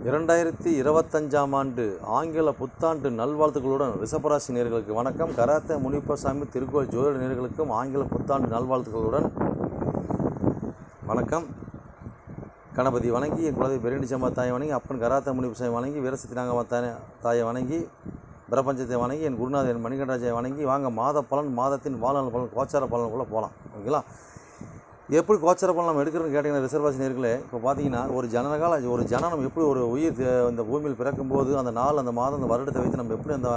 2025ஆம் ஆண்டு ஆங்கில புத்தாண்டு நல்வாழ்த்துக்களுடன் ரிஷபராசி நேயர்களுக்கு வணக்கம். கராத்தே முனிப்பசாமி திருக்கோயில் ஜோதிட நேயர்களுக்கும் ஆங்கில புத்தாண்டு நல்வாழ்த்துக்களுடன் வணக்கம். கணபதி வணங்கி, என் குலதெய்வ பெருண்டிச்சம்மா தாயை வணங்கி, அப்பன் கராத்தே முனிப்பசாமி வணங்கி, வீரசக்தி நாங்கம்மா தாயை வணங்கி, பிரபஞ்சத்தை வணங்கி, என் குருநாதன் மணிகண்டராஜை வணங்கி வாங்க மாத பலன், மாதத்தின் வாழ்நாள் பலன், கோச்சார பலனுக்குள்ளே போகலாம். ஓகேங்களா? எப்படி கோச்சார பலன் நம்ம எடுக்கிறோன்னு கேட்டிங்கன்னா, ரிஷபராசி நேயர்களே, இப்போ பார்த்தீங்கன்னா ஒரு ஜனனம் எப்படி ஒரு உயிர் இந்த பூமியில் பிறக்கும்போது அந்த நாள், அந்த மாதம், அந்த வருடத்தை வைத்து நம்ம எப்படி அந்த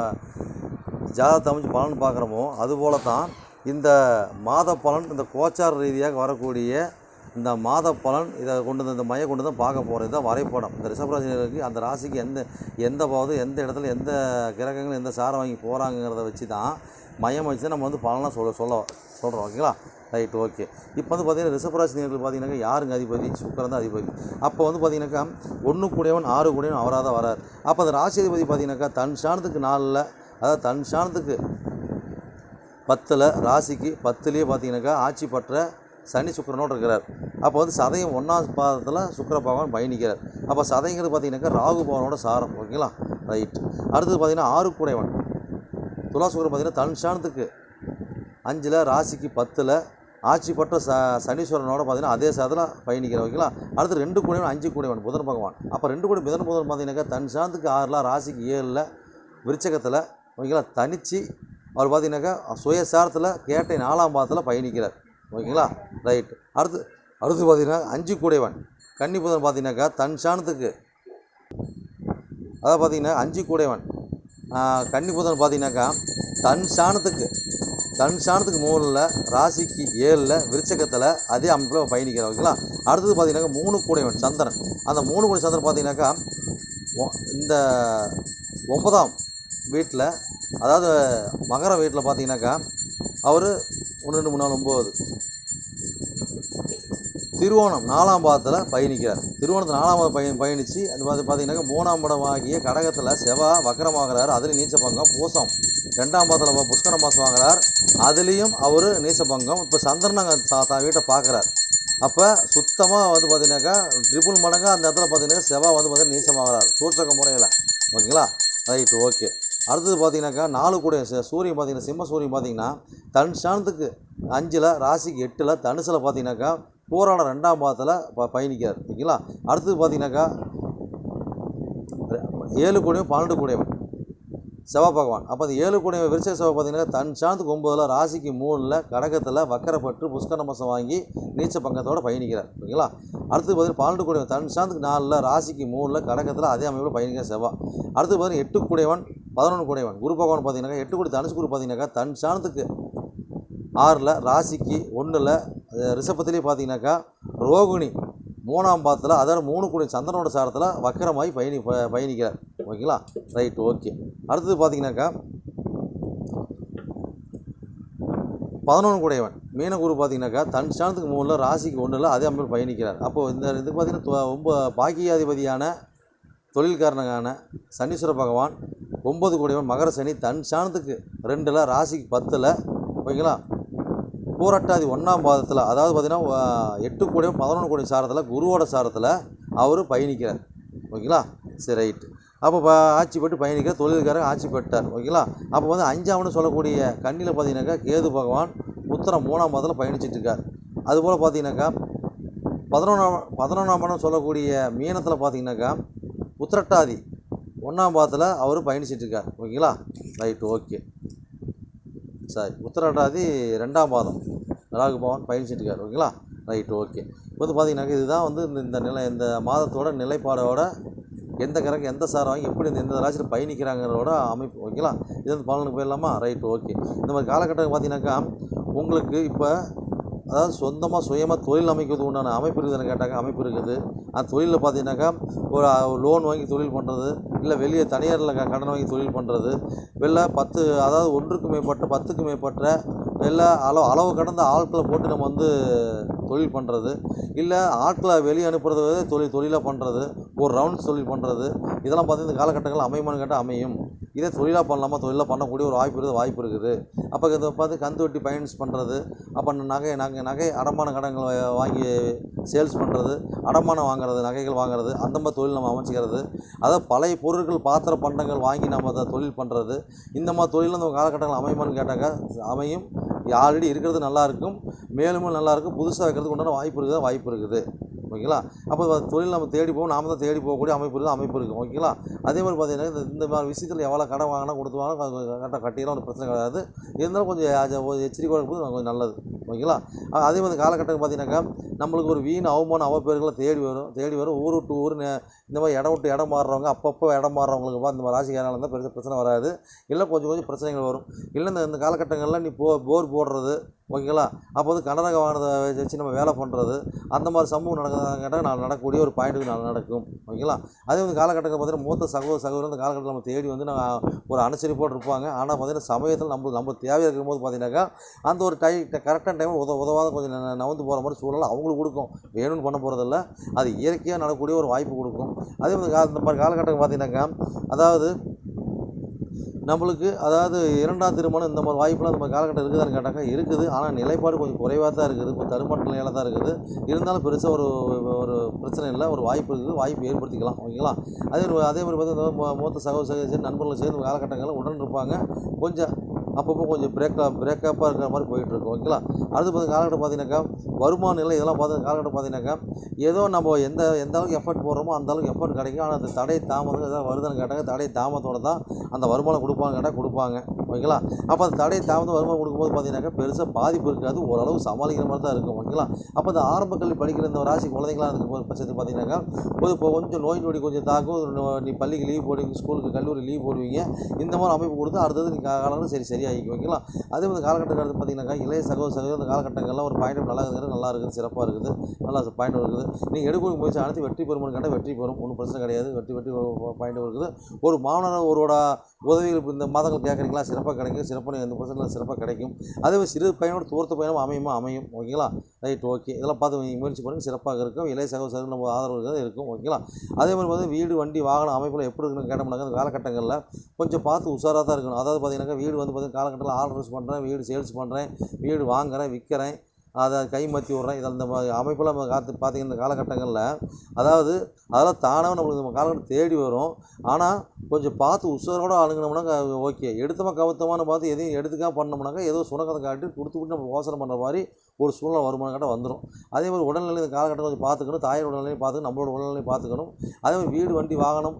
ஜாதகத்தை அமைச்சு பலன் பார்க்குறோமோ, அதுபோல தான் இந்த மாத பலன், இந்த கோச்சார ரீதியாக வரக்கூடிய இந்த மாத பலன், இதை இந்த மைய கொண்டு தான் பார்க்க போகிறது. இதுதான் வரைபடம். இந்த ரிஷபராசினருக்கு அந்த ராசிக்கு எந்த போது, எந்த இடத்துல, எந்த கிரகங்கள் எந்த சாரம் வாங்கி போகிறாங்கிறத வச்சு தான் மையம் வச்சு தான் நம்ம பலனாக சொல்கிறோம். ஓகேங்களா? Right, okay. இப்போ பார்த்தீங்கன்னா ரிஷபராசி நேயர்கள் பார்த்தீங்கன்னாக்கா யாருங்க அதிபதி? சுக்கிரன் தான் அதிபதி. அப்போ பார்த்தீங்கன்னாக்கா 1 கூடியவன் 6 கூடியவன் அவராக தான் வரார். அப்போ அந்த ராசி அதிபதி பார்த்தீங்கன்னாக்கா தன் சாணத்துக்கு 4ல், அதாவது தன் சாணத்துக்கு 10ல், ராசிக்கு 10லேயே பார்த்தீங்கன்னாக்கா ஆட்சி பற்ற சனி சுக்கிரனோடு இருக்கிறார். அப்போ சதயம் 1ஆம் பாதத்தில் சுக்கிர பகவான் பயணிக்கிறார். அப்போ சதயங்கிறது பார்த்தீங்கன்னாக்கா ராகு பகவானோட சாரம். ஓகேங்களா? ரைட். அடுத்தது பார்த்தீங்கன்னா 6 கூடையவன் துலா சுக்கிரன் பார்த்தீங்கன்னா தன் சாணத்துக்கு 5ல், ராசிக்கு 10ல் ஆட்சி பற்ற சனீஸ்வரனோட பார்த்தீங்கன்னா அதே சாதத்தில் பயணிக்கிறார். ஓகேங்களா? அடுத்து 2 கூடையவன் 5 கூடையவன் புதன் பகவான். அப்போ 2 கூடை புதன் பார்த்தீங்கன்னாக்கா தன் சாணத்துக்கு 6ல், ராசிக்கு 7ல், விருச்சகத்தில். ஓகேங்களா? தனிச்சு அவர் பார்த்தீங்கன்னாக்கா சுயசாரத்தில் கேட்டை 4ஆம் பாதத்தில் பயணிக்கிறார். ஓகேங்களா? ரைட். அடுத்து பார்த்தீங்கன்னா 5 கூடையவன் கன்னி புதன் பார்த்தீங்கன்னாக்கா தன் சாணத்துக்கு, அதாவது பார்த்தீங்கன்னா 5 கூடையவன் கன்னி புதன் பார்த்தீங்கன்னாக்கா தன் சாணத்துக்கு 3ல், ராசிக்கு 7ல், விருச்சகத்தில் அதே அமைப்பில் பயணிக்கிறார். ஓகேங்களா? அடுத்தது பார்த்தீங்கன்னாக்கா 3 கூடையவன் சந்திரன். அந்த 3 கூடை சந்திரன் பார்த்தீங்கன்னாக்கா இந்த 9ஆம் வீட்டில், அதாவது மகர வீட்டில் பார்த்தீங்கன்னாக்கா அவர் 1 2 3 4 9 திருவோணம் 4ஆம் பாதத்தில் பயணிக்கிறார். திருவோணத்தில் 4ஆம் பாதம் பயணித்து அது பார்த்தீங்கன்னாக்கா 3ஆம் படம் ஆகிய கடகத்தில் செவ்வாய் வக்கரமாகிறார். அதுலேயும் நீச்ச பங்கம். பூசம் 2ஆம் பாதத்தில் புஷ்கர மாதம் வாங்குறார். அதுலேயும் அவர் நீச்ச பங்கம். இப்போ சந்திரன் அங்கே வீட்டை பார்க்குறார். அப்போ சுத்தமாக பார்த்தீங்கன்னாக்கா ட்ரிபிள் மடங்காக அந்த இடத்துல பார்த்தீங்கன்னாக்கா செவ்வாய் பார்த்தீங்கன்னா நீச்சமாகிறார் சூட்சக முறையில். ஓகேங்களா? Right, okay. அடுத்தது பார்த்தீங்கன்னாக்கா 4 கூட சூரியன் பார்த்தீங்கன்னா சிம்ம சூரியன் பார்த்தீங்கன்னா தன் சாணத்துக்கு 5ல், ராசிக்கு 8ல், தனுசில் பார்த்தீங்கன்னாக்கா போராட 2ஆம் பாதத்தில் பயணிக்கிறார். ஓகேங்களா? அடுத்தது பார்த்தீங்கன்னாக்கா 7 கூடையும் 12 கூடையவன் செவ்வாய் பகவான். அப்போ அந்த 7 கூடையவன் விருச்சக செவ்வாய் பார்த்தீங்கன்னா தன் சாணத்துக்கு 9ல், ராசிக்கு 3ல், கடகத்தில் வக்கரப்பட்டு புஷ்கர மாதம் வாங்கி நீச்ச பங்கத்தோடு பயணிக்கிறார். ஓகேங்களா? அடுத்தது பார்த்தீங்கன்னா 12 கூடையவன் தன் சாணத்துக்கு 4ல், ராசிக்கு 3ல், கடகத்தில் அதே அமைப்பில் பயணிக்கிற செவ்வாய். அடுத்து பார்த்தீங்கன்னா 8 கூடையவன் 11 கூடையவன் குரு பகவான் பார்த்தீங்கன்னாக்கா 8 கூடை தனுசு குரு பார்த்தீங்கன்னாக்கா தன் சாணத்துக்கு 6ல், ராசிக்கு 1ல், ரிஷபத்திலேயே பார்த்தீங்கன்னாக்கா ரோகிணி 3ஆம் பாதத்தில், அதாவது 3 கூடை சந்திரனோட சாரத்தில் வக்கரமாகி பயணிக்கிறார். ஓகேங்களா? Right, okay. அடுத்தது பார்த்தீங்கன்னாக்கா 11 கூடையவன் மீனகுரு பார்த்தீங்கன்னாக்கா தன் சாணத்துக்கு 3ல், ராசிக்கு 1ல் அதே அமைப்பில் பயணிக்கிறார். அப்போது இந்த இது பார்த்தீங்கன்னா பாக்கியாதிபதியான தொழில்காரனான சனீஸ்வர பகவான் 9 கூடையவன் மகர சனி தன் சாணத்துக்கு 2ல், ராசிக்கு 10ல். ஓகேங்களா? பூரட்டாதி 1ஆம் பாதத்தில், அதாவது பார்த்தீங்கன்னா 8 கூடையும் 11 கூடை சாரத்தில் குருவோட சாரத்தில் அவர் பயணிக்கிறார். ஓகேங்களா? சரி, ரைட்டு. அப்போ ஆட்சி பெற்று பயணிக்கிற தொழில்காரர் ஆட்சி பெற்றார். ஓகேங்களா? அப்போ 5ஆம்னு சொல்லக்கூடிய கன்னியில் பார்த்தீங்கன்னாக்கா கேது பகவான் உத்தரம் 3ஆம் பாதத்தில் பயணிச்சிட்டு இருக்கார். அதுபோல் பார்த்தீங்கன்னாக்கா 11ஆம் இடம் சொல்லக்கூடிய மீனத்தில் பார்த்தீங்கன்னாக்கா உத்திரட்டாதி 1ஆம் பாதத்தில் அவர் பயணிச்சிட்டு இருக்கார். ஓகேங்களா? Right, okay. சரி, உத்திரட்டாதி 2ஆம் பாதம் ராகு பகவான் பயணிச்சிட்டு இருக்கார். ஓகேங்களா? Right, okay. இப்போ பார்த்தீங்கன்னாக்கா இதுதான் இந்த மாதத்தோட நிலைப்பாடோட எந்த கிரகம் எந்த சாரம் வாங்கி எப்படி எந்த ராசியில் பயணிக்கிறாங்கிறதோட அமைப்பு. ஓகேங்களா? இது பலனுக்கு போயிடலாமா? Right, okay. இந்த மாதிரி காலகட்டம் பார்த்தீங்கன்னாக்கா உங்களுக்கு இப்போ அதாவது சொந்தமாக சுயமாக தொழில் அமைக்கிறது உண்டான அமைப்பு இருக்குதுன்னு கேட்டாங்க. அமைப்பு இருக்குது. அந்த தொழிலில் பார்த்தீங்கன்னாக்கா ஒரு லோன் வாங்கி தொழில் பண்ணுறது, இல்லை வெளியே தனியாரில் கடன் வாங்கி தொழில் பண்ணுறது, வெளில 10 அதாவது 1க்கு மேற்பட்ட 10க்கு மேற்பட்ட வெளில அளவு கடந்த ஆட்களை போட்டு நம்ம தொழில் பண்ணுறது, இல்லை ஆட்களை வெளியே அனுப்புறது தொழிலாக பண்ணுறது, ஒரு ரவுண்ட்ஸ் தொழில் பண்ணுறது, இதெல்லாம் பார்த்தீங்கன்னா இந்த காலகட்டங்களில் அமையுமான்னு கேட்டால் அமையும். இதே தொழிலாக பண்ணலாமா, தொழிலாக பண்ணக்கூடிய ஒரு வாய்ப்பு இருக்குது. அப்போ இதை பார்த்து கந்து வட்டி ஃபைனான்ஸ் பண்ணுறது, அப்போ நகை அடமான கடன்கள் வாங்கி சேல்ஸ் பண்ணுறது, அடமானம் வாங்குறது, நகைகள் வாங்குறது, அந்த மாதிரி தொழில் நம்ம அமைச்சிக்கிறது. அதாவது பழைய பொருட்கள் பாத்திர பண்டங்கள் வாங்கி நம்ம அதை தொழில் பண்ணுறது. இந்த மாதிரி தொழில் நம்ம காலகட்டங்கள் அமையுமான்னு கேட்டாக்கா அமையும். ஆல்ரெடி இருக்கிறது நல்லாயிருக்கும், மேலும் நல்லாயிருக்கும். புதுசாக வைக்கிறதுக்கு உண்டான வாய்ப்பு இருக்குது. ஓகேங்களா? அப்போ தொழில் நம்ம தேடி போவோம், நாம் தான் தேடி போகக்கூடிய அமைப்பு இருக்கும். ஓகேங்களா? அதே மாதிரி பார்த்தீங்கன்னா இந்த மாதிரி விஷயத்தில் எவ்வளோ கடன் வாங்கினா கொடுத்துவாங்க, கரெக்டாக கட்டிடலாம், ஒன்றும் பிரச்சனை கிடையாது. இருந்தாலும் கொஞ்சம் எச்சரிக்கையாக இருக்கும்போது கொஞ்சம் நல்லது. ஓகேங்களா? அதே மாதிரி காலகட்டம் பார்த்தீங்கன்னாக்கா நம்மளுக்கு ஒரு வீண் அவமான அவப்பேர்களை தேடி வரும். ஊர் விட்டு ஊர் இந்த மாதிரி இடம் விட்டு இடம் மாறுறவங்க, அப்பப்போ இடம் மாறுறவங்களுக்கு இந்த மாதிரி ராசிக்காரனால இருந்தால் பெருசாக பிரச்சனை வராது. இல்லை கொஞ்சம் பிரச்சனைகள் வரும். இல்லை இந்த காலகட்டங்களில் நீ போர் போடுறது, ஓகேங்களா? அப்போ வந்து கனரக வாகனத்தை வச்சு நம்ம வேலை பண்ணுறது, அந்த மாதிரி சம்பவம் கேட்டால் நடக்கக்கூடிய ஒரு பாயிண்ட்டுக்கு நடக்கும். ஓகேங்களா? அதே வந்து காலகட்டத்தில் பார்த்தீங்கன்னா மூத்த சகோதரர் அந்த காலகட்டத்தில் நம்ம தேடி வந்து நான் ஒரு அனுசரிப்போடு இருப்பாங்க. ஆனால் பார்த்தீங்கன்னா சமயத்தில் நம்ம தேவையாக இருக்கும்போது பார்த்தீங்கன்னாக்கா அந்த ஒரு கரெக்டான டைம் உதவாத கொஞ்சம் நவந்து போகிற மாதிரி சூழல் அவங்களுக்கு கொடுக்கும். வேணும்னு பண்ண போகிறதில்ல, அது இயற்கையாக நடக்கக்கூடிய ஒரு வாய்ப்பு கொடுக்கும். அதே மாதிரி இந்த மாதிரி காலகட்டம் பார்த்தீங்கன்னாக்கா அதாவது நம்மளுக்கு இரண்டாம் திருமணம் இந்த மாதிரி வாய்ப்புலாம் இந்த மாதிரி காலகட்டம் இருக்குதான்னு கேட்டாக்கா இருக்குது. ஆனால் நிலைப்பாடு கொஞ்சம் குறைவாக தான் இருக்குது, இப்போ தடுமாற்ற நிலையில் தான் இருக்குது. இருந்தாலும் பெருசாக ஒரு பிரச்சனை இல்லை, ஒரு வாய்ப்பு இருக்குது, வாய்ப்பு ஏற்படுத்திக்கலாம். ஓகேங்களா? அதே மாதிரி பார்த்து மூத்த சகோதரர் நண்பர்கள் சேர்ந்து காலகட்டங்களில் உடன் இருப்பாங்க. கொஞ்சம் அப்பப்போ கொஞ்சம் பிரேக்கப்பாக இருக்கிற மாதிரி போயிட்டுருக்கும். ஓகேங்களா? அடுத்து காலகட்டம் பார்த்தீங்கன்னாக்கா வருமான நிலை இதெல்லாம் காலகட்டம் பார்த்தீங்கன்னாக்கா ஏதோ நம்ம எந்த அளவுக்கு எஃபர்ட் போடுறோமோ அந்த அளவுக்கு எஃபர்ட் கிடைக்கும். ஆனால் அந்த தடை தாமதம் ஏதாவது வருதுன்னு கேட்டாங்க, தடை தாமதத்தோடு தான் அந்த வருமானம் கொடுப்பாங்க. ஓகேங்களா? அப்போ அந்த தடை தாமதம் வருமானம் கொடுக்கும்போது பார்த்தீங்கன்னாக்கா பெருசாக பாதிப்பு இருக்காது, ஓரளவு சமாளிக்கிற மாதிரி தான் இருக்கும். ஓகேங்களா? அப்போ அந்த ஆரம்ப கல்வி படிக்கிற இந்த ராசி குழந்தைங்களாம் இருக்க பட்சத்தில் பார்த்தீங்கன்னாக்கா இப்போ கொஞ்சம் நோய் நொடி கொஞ்சம் தாக்கும். நீ பள்ளிக்கு லீவ் போடுவீங்க, ஸ்கூலுக்கு கல்லூரி லீவ் போடுவீங்க. இந்த மாதிரி அமைப்பு கொடுத்து அடுத்தது நீ காலகட்டம் சரியாகிக்கும். ஓகேங்களா? அதே மாதிரி காலகட்டங்கள் எடுத்து பார்த்தீங்கன்னாக்கா இளைய சகோதரர் இந்த காலகட்டங்கள்லாம் ஒரு பாயிண்ட் நல்லா இருக்குது, சிறப்பாக இருக்குது, நல்லா பாயிண்ட் இருக்குது. நீங்கள் எடுக்கக்கூடிய முயற்சி அனைத்து வெற்றி பெறும்னு கேட்டால் வெற்றி பெறும், ஒன்றும் பிரச்சனை கிடையாது. வெற்றி பாயிண்ட் இருக்குது. ஒரு மாணவரோட உதவிகள் இந்த மாதங்கள் கேட்குறீங்களா, சிறப்பாக கிடைக்கும். சிறப்பாக எந்த பிரச்சனை சிறப்பாக கிடைக்கும். அதே மாதிரி சிறு பையனோட தூரத்து பயணம் அமையும். ஓகேங்களா? Right, okay. இதெல்லாம் பார்த்து நீங்கள் முயற்சி பண்ணுங்கள், சிறப்பாக இருக்கும். இளைய சகோதரர்கள் நம்ம ஆதரவு இருக்கும். ஓகேங்களா? அதே மாதிரி வீடு வண்டி வாகனம் அமைப்பில் எப்படி இருக்குன்னு கேட்டோம்னாக்கா அந்த காலகட்டங்களில் கொஞ்சம் பார்த்து உஷாராக தான் இருக்கணும். அதாவது பார்த்தீங்கன்னாக்கா வீடு பார்த்தீங்கன்னா காலகட்டத்தில் ஆர்டர்ஸ் பண்ணுறேன், வீடு சேல்ஸ் பண்ணுறேன், வீடு வாங்குகிறேன், விற்கிறேன், அதை கைமாற்றி விட்றேன். இதில் இந்த அமைப்பெல்லாம் நம்ம பார்த்தீங்கன்னா இந்த காலகட்டங்களில் அதெல்லாம் தானாக நம்மளுக்கு நம்ம காலகட்டம் தேடி வரும். ஆனால் கொஞ்சம் பார்த்து உஷாரோடு அணுங்கினோம்னாக்கா ஓகே. எடுத்தமாக கவுத்தமான பார்த்து எதையும் எடுத்துக்காக பண்ணோம்னாக்கா ஏதோ சுணக்கத்தை காட்டி கொடுத்துக்கிட்டு நம்ம யோசனை பண்ணுற மாதிரி ஒரு சூழ்நிலை வருமானம் கேட்டால் வந்துடும். அதே மாதிரி உடல்நிலை இந்த காலகட்டம் கொஞ்சம் பார்த்துக்கணும், தாயோட உடல்நிலையும் பார்த்துக்கணும், நம்மளோட உடல்நிலையும் பார்த்துக்கணும். அதே மாதிரி வீடு வண்டி வாகனம்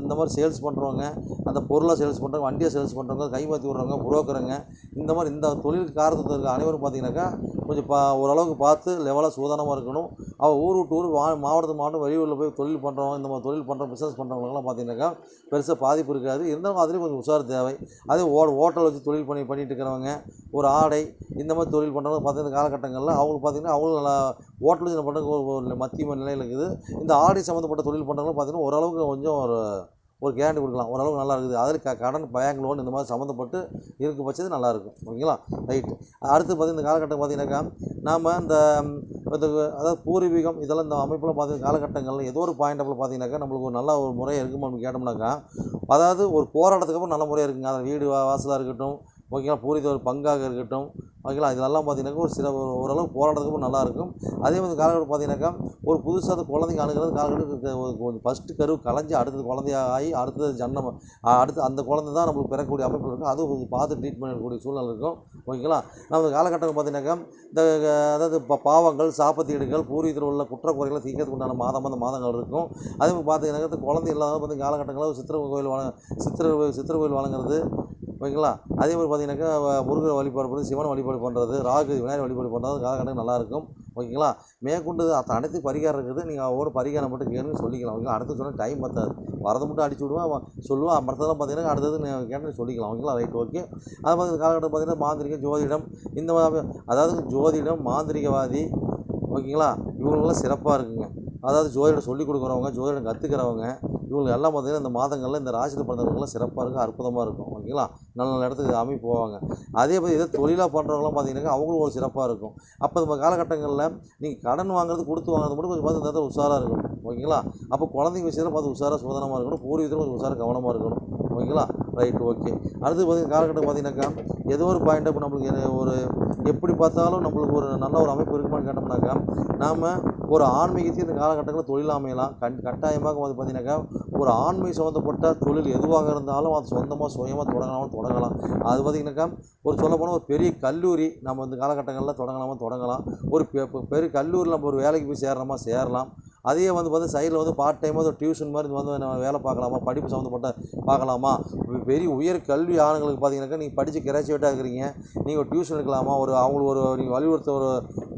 இந்த மாதிரி சேல்ஸ் பண்ணுறவங்க, அந்த பொருளாக சேல்ஸ் பண்ணுறவங்க, வண்டியை சேல்ஸ் பண்ணுறவங்க, கைமாற்றி விட்றவங்க, புரோக்கருங்க, இந்த மாதிரி இந்த தொழில் காரணத்தில் இருக்க அனைவரும் பார்த்திங்கனாக்கா கொஞ்சம் ஓரளவுக்கு பார்த்து லெவலாக சூதானமாக இருக்கணும். ஊர் விட்டு ஊர் மாவட்டம் வெளியூரில் போய் தொழில் பண்ணுறவங்க, இந்த மாதிரி தொழில் பண்ணுற பிஸ்னஸ் பண்ணுறவங்கலாம் பார்த்திங்கனாக்கா பெருசாக பாதிப்பு இருக்காது. இருந்தாலும் அதுலேயும் கொஞ்சம் உஷார் தேவை. அதே ஹோட்டல் வச்சு தொழில் பண்ணிட்டு இருக்கிறவங்க, ஒரு ஆடை இந்த மாதிரி தொழில் பண்ணுறவங்க பார்த்திங்கன்னா காலகட்டங்களில் அவங்களுக்கு பார்த்திங்கன்னா அவங்களும் நல்லா ஹோட்டல் வச்சு பண்ணுறதுக்கு ஒரு மத்திய நிலையில் இருக்குது. இந்த ஆடை சம்மந்தப்பட்ட தொழில் பண்ணுறவங்களும் பார்த்திங்கன்னா ஓரளவுக்கு கொஞ்சம் ஒரு கேரண்டி கொடுக்கலாம், ஓரளவுக்கு நல்லா இருக்குது. அதில் கடன் பேங்க் லோன் இந்த மாதிரி சம்மந்தப்பட்டு இருக்க பட்சத்து நல்லாயிருக்கும். ஓகேங்களா? ரைட்டு. அடுத்து பார்த்திங்கன்னா இந்த காலகட்டம் பார்த்திங்கனாக்கா நாம் அதாவது பூர்வீகம் இதெல்லாம் இந்த அமைப்பில் பார்த்திங்கன்னா காலகட்டங்களில் ஏதோ ஒரு பாயிண்ட் ஆஃபில் பார்த்திங்கனாக்கா நம்மளுக்கு ஒரு நல்ல ஒரு முறை இருக்குமா நம்ம கேட்டோம்னாக்கா அதாவது ஒரு போராட்டத்துக்கு அப்புறம் நல்ல முறையாக இருக்குங்க. அதை வீடு வாசலாக இருக்கட்டும், ஓகேங்களா, பூரித ஒரு பங்காக இருக்கட்டும், ஓகேங்களா, இதெல்லாம் பார்த்திங்கனாக்கா ஓரளவு போராட்டத்துக்கு நல்லாயிருக்கும். அதே மாதிரி காலகட்டம் பார்த்திங்கனாக்கா ஒரு புதுசாக அந்த குழந்தைங்க அணுகிறது காலகட்டத்துக்கு கொஞ்சம் ஃபஸ்ட்டு கரு கலைஞ்சி அடுத்தது குழந்தையாகி அடுத்தது அடுத்து அந்த குழந்தை தான் நம்மளுக்கு பெறக்கூடிய அமைப்பு இருக்கும். அதுவும் கொஞ்சம் பார்த்து ட்ரீட் பண்ணக்கூடிய சூழ்நிலை இருக்கும். ஓகேங்களா? நம்ம காலகட்டம் பார்த்திங்கனாக்கா இந்த அதாவது பாவங்கள், சாபத்தீடுகள், பூர்வீகத்தில் உள்ள குற்றக்குறைகளை தீர்க்கிறதுக்கு உண்டான அந்த மாதங்கள் இருக்கும். அதே மாதிரி பார்த்திங்கனாக்கா குழந்தை இல்லாத பார்த்திங்க காலகட்டங்களில் சித்திரை கோயில் வழங்குறது. ஓகேங்களா? அதே மாதிரி பார்த்திங்கனாக்கா முருகரை வழிபாடு பண்ணுறது, சிவனை வழிபாடு பண்ணுறது, ராகு விநாயகர் வழிபாடு பண்ணுறது காலகட்டம் நல்லாயிருக்கும். ஓகேங்களா? மேற்கொண்டு அனைத்து பரிகாரம் இருக்குது. நீங்கள் அவரோட பரிகாரம் மட்டும் கேளுன்னு சொல்லிக்கலாம். ஓகேங்களா? அடுத்து சொன்னால் டைம் பத்தாது, வரதை மட்டும் அடிச்சு விடுவேன் சொல்லுவேன். மற்றதெல்லாம் பார்த்திங்கன்னா அடுத்தது நீங்கள் கேட்டு சொல்லிக்கலாம். ஓகேங்களா? Right, okay. அது மாதிரி காலகட்டம் பார்த்திங்கன்னா மாந்திரிகம், ஜோதிடம், இந்த மாதிரி அதாவது ஜோதிடம், மாந்திரிகவாதி, ஓகேங்களா, இவங்களுக்கெல்லாம் சிறப்பாக இருக்குங்க. அதாவது ஜோதிடம் சொல்லிக் கொடுக்குறவங்க, ஜோதிடம் கற்றுக்கிறவங்க, இவங்க எல்லாம் பார்த்திங்கன்னா இந்த மாதங்களில் இந்த ராசியில் பிறந்தவங்களாம் சிறப்பாக இருக்கும், அற்புதமாக இருக்கும். ஓகேங்களா? நல்ல இடத்துக்கு அமைப்பு போவாங்க. அதே மாதிரி இதை தொழிலாக பண்ணுறவங்களாம் பார்த்திங்கனாக்கா அவங்களும் ஒரு சிறப்பாக இருக்கும். அப்போ நம்ம காலகட்டங்களில் நீங்கள் கடன் வாங்குறது கொடுத்து வாங்குறது மட்டும் கொஞ்சம் பார்த்து உஷாராக இருக்கணும். ஓகேங்களா? அப்போ குழந்தைங்க விஷயத்தில் பார்த்து உஷாராக சோதனமாக இருக்கணும். பூர்வீகத்தில் கொஞ்சம் உஷாராக கவனமாக இருக்கணும். ஓகேங்களா. Right, okay. அடுத்து பார்த்தீங்கன்னா காலகட்டம் பார்த்தீங்கன்னாக்கா ஏதோ ஒரு பாயிண்ட் இப்போ நம்மளுக்கு ஒரு எப்படி பார்த்தாலும் நம்மளுக்கு ஒரு நல்ல ஒரு அமைப்பு இருக்குமான்னு கேட்டோம்னாக்கா, நாம் ஒரு ஆன்மீகத்தையும் இந்த காலகட்டங்களில் தொழில் அமையலாம். கட்டாயமாக வந்து பார்த்தீங்கன்னாக்கா ஒரு ஆன்மீக சம்மந்தப்பட்ட தொழில் எதுவாக இருந்தாலும் அது சொந்தமாக சுயமாக தொடங்கலாம். அது பார்த்திங்கனாக்கா ஒரு சொல்லப்போனால் ஒரு பெரிய கல்லூரி நம்ம இந்த காலகட்டங்களில் தொடங்கலாம். ஒரு பெரிய கல்லூரியில் நம்ம ஒரு வேலைக்கு போய் சேரலாம். அதே வந்து பார்த்தா சைடில் வந்து பார்ட் டைமாக ஒரு டியூஷன் மாதிரி வந்து நம்ம வேலை பார்க்கலாமா, படிப்பு சம்மந்தப்பட்ட பார்க்கலாமா. பெரிய உயர் கல்வி ஆளுங்களுக்கு பார்த்தீங்கன்னாக்கா நீங்கள் படித்து கிராஜுவேட்டாக இருக்கிறீங்க, நீங்கள் ஒரு டியூஷன் எடுக்கலாமா, அவங்களுக்கு நீங்கள் வலியுறுத்த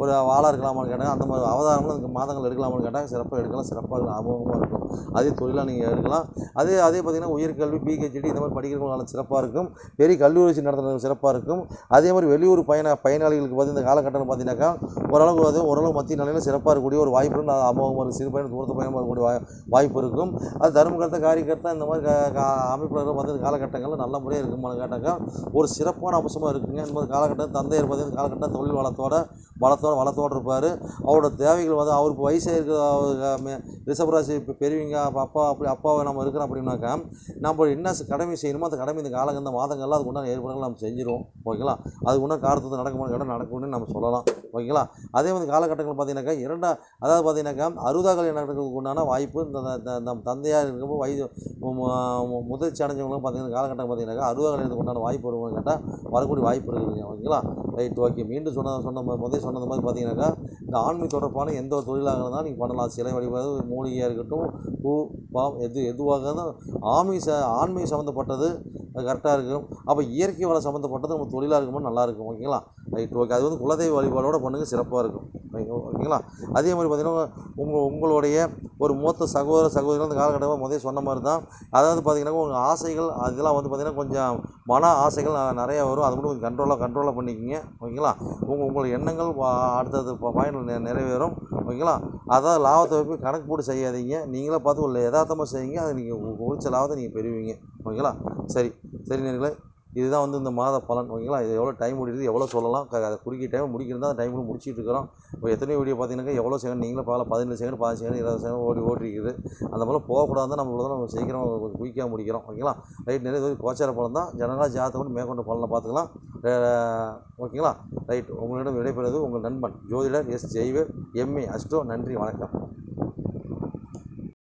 ஒரு ஆளாக இருக்கலாமான்னு கேட்டாங்க. அந்த மாதிரி அவதாரங்களும் இந்த மாதங்கள் எடுக்கலாமான்னு கேட்டால் சிறப்பாக எடுக்கலாம். சிறப்பாக அனுபவமாக இருக்கும். அதே தொழிலாக நீங்கள் எடுக்கலாம். அதே பார்த்திங்கன்னா உயர்கல்வி பிஹெச்டி இந்த மாதிரி படிக்கிறவங்களால சிறப்பாக இருக்கும். பெரிய கல்லூரி வச்சு நடத்துறது சிறப்பாக இருக்கும். அதே மாதிரி வெளியூர் பயனாளிகளுக்கு பார்த்து இந்த காலகட்டம் பார்த்தீங்கன்னாக்கா ஓரளவு மத்திய நிலையில் சிறப்பாக இருக்கக்கூடிய ஒரு வாய்ப்பு அமோகமாக இருக்கும். சிறு பயணம் தூரத்து பயணமாக இருக்கக்கூடிய வாய்ப்பு இருக்கும். அது தர்மகர்த்தா காரியகர்த்தா இந்த மாதிரி அமைப்புகள் பார்த்து காலகட்டங்களில் நல்ல முறையாக இருக்குமான்னு கேட்டாக்கா ஒரு சிறப்பான அம்சமாக இருக்குங்க. இந்த மாதிரி காலகட்டம் தந்தையர் பார்த்திங்கன்னா காலகட்டம் தொழில் வளத்தோடு இருப்பார். அவரோட தேவைகள் வந்து அவருக்கு வயசாக இருக்கிற ரிஷபராசி பெரியவங்க அப்பாவை நம்ம இருக்கிறோம் அப்படின்னாக்கா நம்ம என்ன கடமை செய்யணுமோ அந்த கடமை இந்த மாதங்கள்லாம் அதுக்கு உண்டான ஏற்பாடுகள் நம்ம செஞ்சிருவோம். ஓகேங்களா. அதுக்கு உண்டான காரணத்தை நடக்கும்னு நம்ம சொல்லலாம். ஓகேங்களா. அதே மாதிரி காலகட்டங்கள் பார்த்தீங்கன்னாக்கா அதாவது பார்த்தீங்கன்னாக்கா 60 கல்யாணம் நடக்கிறதுக்கு உண்டான வாய்ப்பு இந்த தந்தையாக இருக்கிறப்போ முதிர்ச்சி அடைஞ்சவங்களும் பார்த்தீங்கன்னா காலகட்டம் பார்த்தீங்கன்னாக்கா 60 கல்யாணத்துக்கு உண்டான வாய்ப்பு வருவான்னு கேட்டால் வரக்கூடிய வாய்ப்பு இருக்குதுங்க. ஓகேங்களா. Right, okay. மீண்டும் சொன்னது மாதிரி பார்த்தீங்கன்னாக்கா இந்த ஆன்மீக தொடர்பான எந்த ஒரு தொழிலாக இருந்தாலும் நீங்கள் பண்ணலாம். சிலை வழிபாடு, மூலிகையாக இருக்கட்டும், பூ பாம் எதுவாக இருந்தாலும் ஆன்மீக சம்மந்தப்பட்டது கரெக்டாக இருக்கும். அப்போ இயற்கை வளம் சம்மந்தப்பட்டது நம்ம தொழிலாக இருக்கும்போது நல்லாயிருக்கும். ஓகேங்களா. Right, okay. அது வந்து குலதெய்வ வழிபாடோடு பண்ணுங்க, சிறப்பாக இருக்கும். ஓகேங்களா. அதே மாதிரி பார்த்திங்கன்னா உங்களுடைய ஒரு மூத்த சகோதரிகள் அந்த காலகட்டமாக சொன்ன மாதிரி தான். அதாவது பார்த்திங்கன்னா உங்கள் ஆசைகள் அதெல்லாம் வந்து பார்த்திங்கன்னா கொஞ்சம் மன ஆசைகள் நிறையா வரும். அது மட்டும் கொஞ்சம் கண்ட்ரோலாக பண்ணிக்கிங்க. ஓகேங்களா. உங்கள் எண்ணங்கள் அடுத்தது பயணம் நிறைவேறும். ஓகேங்களா. அதாவது லாபத்தை போய் கணக்கு போட்டு செய்யாதீங்க. நீங்களே பார்த்து ஒரு யதார்த்தமாக செய்யுங்க. அதை நீங்கள் குறித்த லாபத்தை நீங்கள் பெறுவீங்க. ஓகேங்களா. சரி நேர்களே, இதுதான் வந்து இந்த மாத பலன். ஓகேங்களா. இது எவ்வளோ டைம் முடியுது எவ்வளோ சொல்லலாம், அதை குறுக்கிய டைம் முடிக்கிறது தான் டைம் முடிச்சுட்டு இருக்கிறோம். இப்போ எத்தனை வீடியோ பார்த்தீங்கன்னாக்கா எவ்வளோ செகண்ட் நீங்களே பார்க்கலாம். 15 செகண்ட் 15 செகண்ட் 20 செகண்ட் ஓடிருக்குது. அந்த மாதிரி போகக்கூடாது. நம்ம சீக்கிரம் கொஞ்சம் குயிக்காக முடிக்கிறோம். ஓகேங்களா. ரைட், நிறைய கோச்சார பலன் தான். ஜனரலாக ஜாதகம் மேற்கொண்ட பலனை பார்த்துக்கலாம். ஓகேங்களா. ரைட், உங்களிடம் விடைபெறுவது உங்கள் நண்பன் ஜோதிடர் எஸ். Jaivel, MA astro. நன்றி, வணக்கம்.